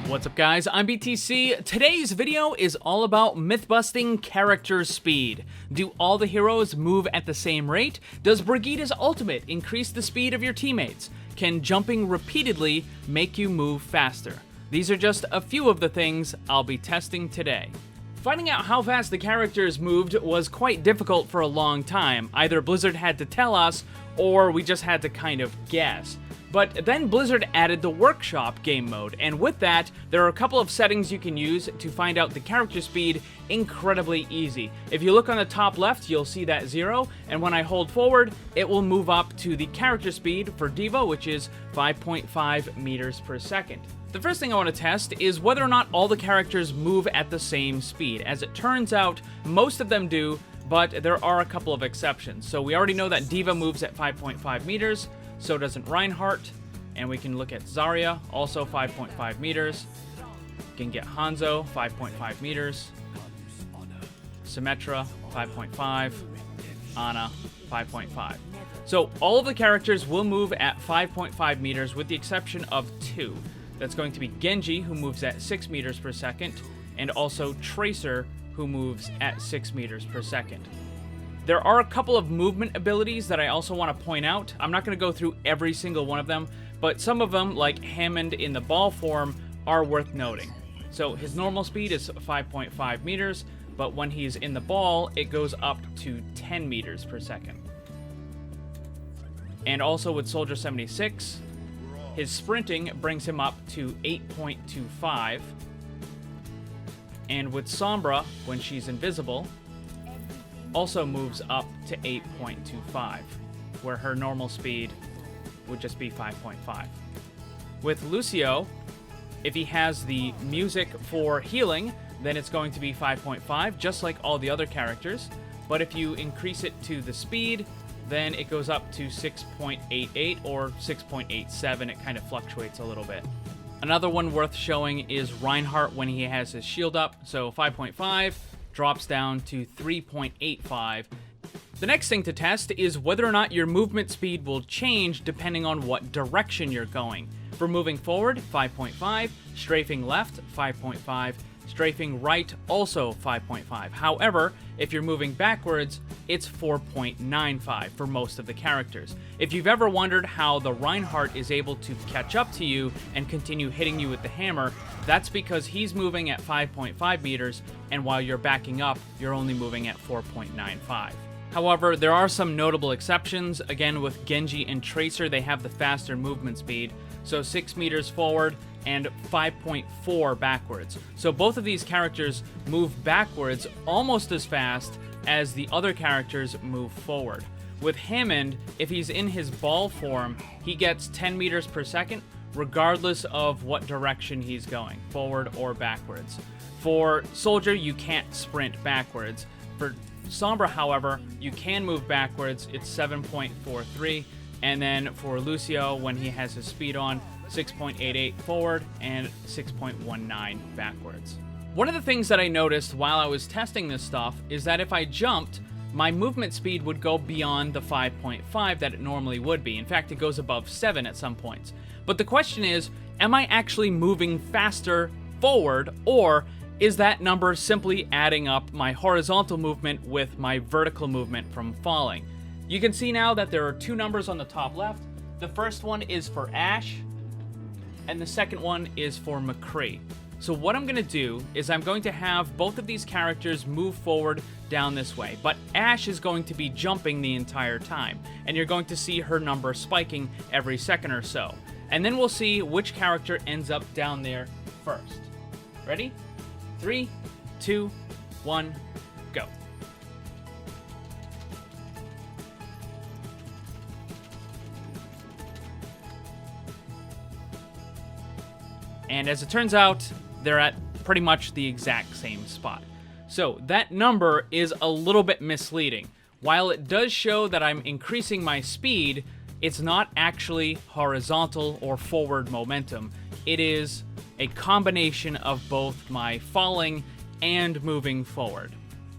What's up guys, I'm BTC. Today's video is all about myth-busting character speed. Do all the heroes move at the same rate? Does Brigitte's ultimate increase the speed of your teammates? Can jumping repeatedly make you move faster? These are just a few of the things I'll be testing today. Finding out how fast the characters moved was quite difficult for a long time. Either Blizzard had to tell us, or we just had to kind of guess. But then Blizzard added the Workshop game mode, and with that, there are a couple of settings you can use to find out the character speed incredibly easy. If you look on the top left, you'll see that 0, and when I hold forward, it will move up to the character speed for D.Va, which is 5.5 meters per second. The first thing I want to test is whether or not all the characters move at the same speed. As it turns out, most of them do, but there are a couple of exceptions. So we already know that D.Va moves at 5.5 meters, so doesn't Reinhardt, and we can look at Zarya, also 5.5 meters. We can get Hanzo, 5.5 meters. Symmetra, 5.5. Ana, 5.5. So all of the characters will move at 5.5 meters with the exception of 2. That's going to be Genji, who moves at 6 meters per second, and also Tracer, who moves at 6 meters per second. There are a couple of movement abilities that I also want to point out. I'm not going to go through every single one of them, but some of them, like Hammond in the ball form, are worth noting. So his normal speed is 5.5 meters, but when he's in the ball, it goes up to 10 meters per second. And also with Soldier 76, his sprinting brings him up to 8.25. And with Sombra, when she's invisible, also moves up to 8.25, where her normal speed would just be 5.5. With Lucio, if he has the music for healing, then it's going to be 5.5, just like all the other characters. But if you increase it to the speed, then it goes up to 6.88 or 6.87. It kind of fluctuates a little bit. Another one worth showing is Reinhardt when he has his shield up. So 5.5 drops down to 3.85. The next thing to test is whether or not your movement speed will change depending on what direction you're going. For moving forward, 5.5, strafing left, 5.5, strafing right, also 5.5. However, if you're moving backwards, it's 4.95 for most of the characters. If you've ever wondered how the Reinhardt is able to catch up to you and continue hitting you with the hammer, that's because he's moving at 5.5 meters, and while you're backing up, you're only moving at 4.95. However, there are some notable exceptions. Again, with Genji and Tracer, they have the faster movement speed, so 6 meters forward and 5.4 backwards. So both of these characters move backwards almost as fast as the other characters move forward. With Hammond, if he's in his ball form, he gets 10 meters per second, regardless of what direction he's going, forward or backwards. For Soldier, you can't sprint backwards. For Sombra, however, you can move backwards. It's 7.43. And then for Lucio, when he has his speed on, 6.88 forward and 6.19 backwards. One of the things that I noticed while I was testing this stuff is that if I jumped, my movement speed would go beyond the 5.5 that it normally would be. In fact, it goes above 7 at some points. But the question is, am I actually moving faster forward, or is that number simply adding up my horizontal movement with my vertical movement from falling? You can see now that there are two numbers on the top left. The first one is for Ashe, and the second one is for McCree. So what I'm going to do is I'm going to have both of these characters move forward down this way, but Ashe is going to be jumping the entire time, and you're going to see her number spiking every second or so. And then we'll see which character ends up down there first. Ready? 3, 2, 1, go. And as it turns out, they're at pretty much the exact same spot. So that number is a little bit misleading. While it does show that I'm increasing my speed, it's not actually horizontal or forward momentum. It is a combination of both my falling and moving forward.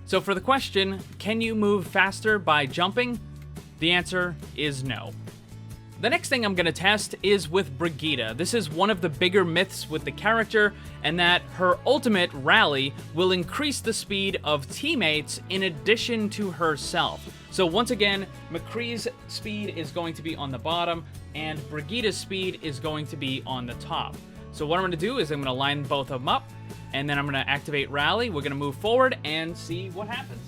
So for the question, can you move faster by jumping? The answer is no. The next thing I'm going to test is with Brigitte. This is one of the bigger myths with the character, and that her ultimate, Rally, will increase the speed of teammates in addition to herself. So once again, McCree's speed is going to be on the bottom, and Brigitte's speed is going to be on the top. So what I'm going to do is I'm going to line both of them up, and then I'm going to activate Rally. We're going to move forward and see what happens.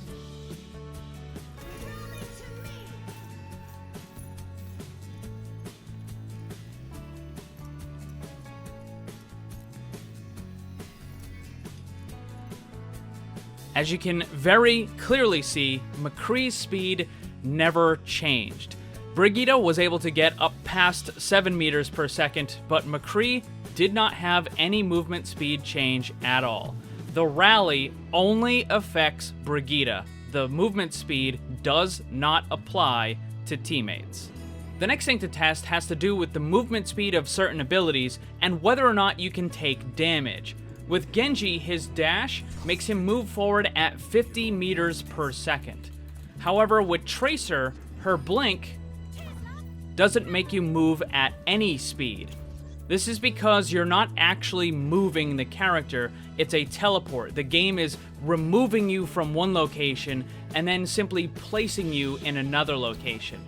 As you can very clearly see, McCree's speed never changed. Brigitte was able to get up past 7 meters per second, but McCree did not have any movement speed change at all. The Rally only affects Brigitte. The movement speed does not apply to teammates. The next thing to test has to do with the movement speed of certain abilities and whether or not you can take damage. With Genji, his dash makes him move forward at 50 meters per second. However, with Tracer, her blink doesn't make you move at any speed. This is because you're not actually moving the character, it's a teleport. The game is removing you from one location and then simply placing you in another location.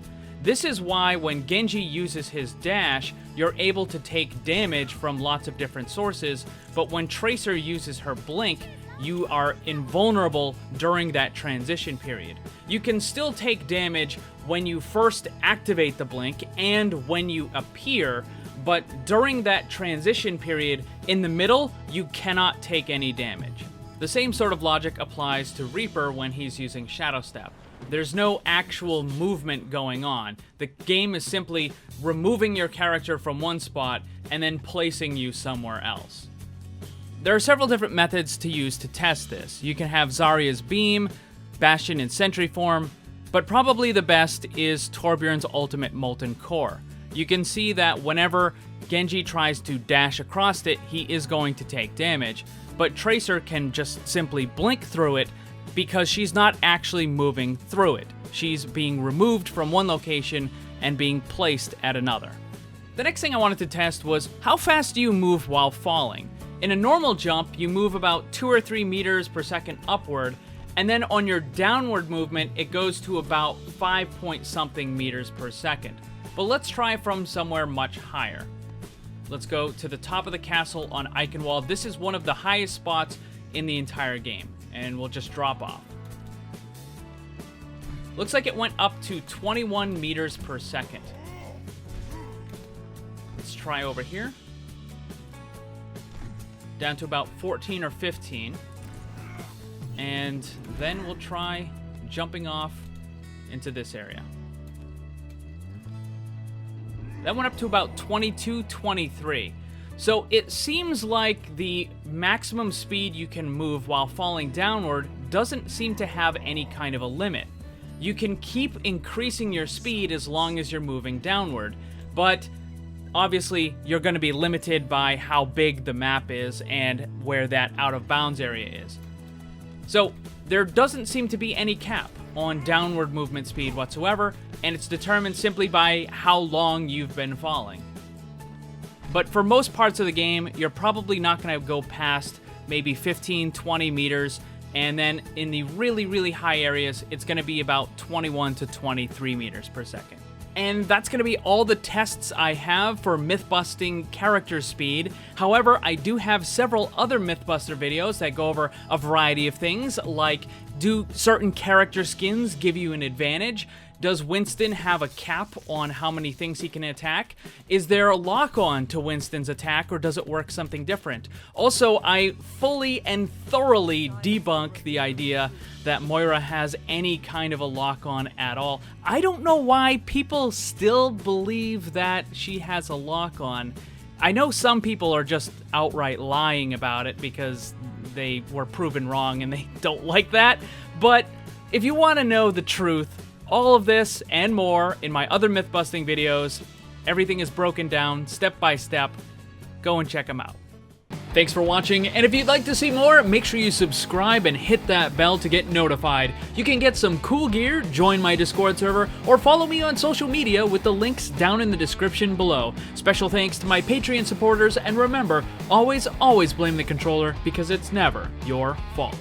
This is why when Genji uses his dash, you're able to take damage from lots of different sources, but when Tracer uses her blink, you are invulnerable during that transition period. You can still take damage when you first activate the blink and when you appear, but during that transition period, in the middle, you cannot take any damage. The same sort of logic applies to Reaper when he's using Shadow Step. There's no actual movement going on. The game is simply removing your character from one spot and then placing you somewhere else. There are several different methods to use to test this. You can have Zarya's Beam, Bastion in Sentry form, but probably the best is Torbjorn's ultimate Molten Core. You can see that whenever Genji tries to dash across it, he is going to take damage, but Tracer can just simply blink through it because she's not actually moving through it. She's being removed from one location and being placed at another. The next thing I wanted to test was how fast do you move while falling? In a normal jump, you move about 2 or 3 meters per second upward, and then on your downward movement, it goes to about 5-point-something meters per second. But let's try from somewhere much higher. Let's go to the top of the castle on Eichenwald. This is one of the highest spots in the entire game, and we'll just drop off. Looks like it went up to 21 meters per second. Let's try over here. Down to about 14 or 15. And then we'll try jumping off into this area. That went up to about 22, 23. So it seems like the maximum speed you can move while falling downward doesn't seem to have any kind of a limit. You can keep increasing your speed as long as you're moving downward, but obviously you're going to be limited by how big the map is and where that out of bounds area is. So there doesn't seem to be any cap on downward movement speed whatsoever, and it's determined simply by how long you've been falling. But for most parts of the game, you're probably not going to go past maybe 15, 20 meters, and then in the really, really high areas, it's going to be about 21 to 23 meters per second. And that's going to be all the tests I have for myth-busting character speed. However, I do have several other Mythbuster videos that go over a variety of things, like do certain character skins give you an advantage? Does Winston have a cap on how many things he can attack? Is there a lock-on to Winston's attack, or does it work something different? Also, I fully and thoroughly debunk the idea that Moira has any kind of a lock-on at all. I don't know why people still believe that she has a lock-on. I know some people are just outright lying about it because they were proven wrong and they don't like that, but if you want to know the truth, all of this and more in my other myth-busting videos. Everything is broken down step by step. Go and check them out. Thanks for watching, and if you'd like to see more, make sure you subscribe and hit that bell to get notified. You can get some cool gear, join my Discord server, or follow me on social media with the links down in the description below. Special thanks to my Patreon supporters, and remember, always blame the controller because it's never your fault.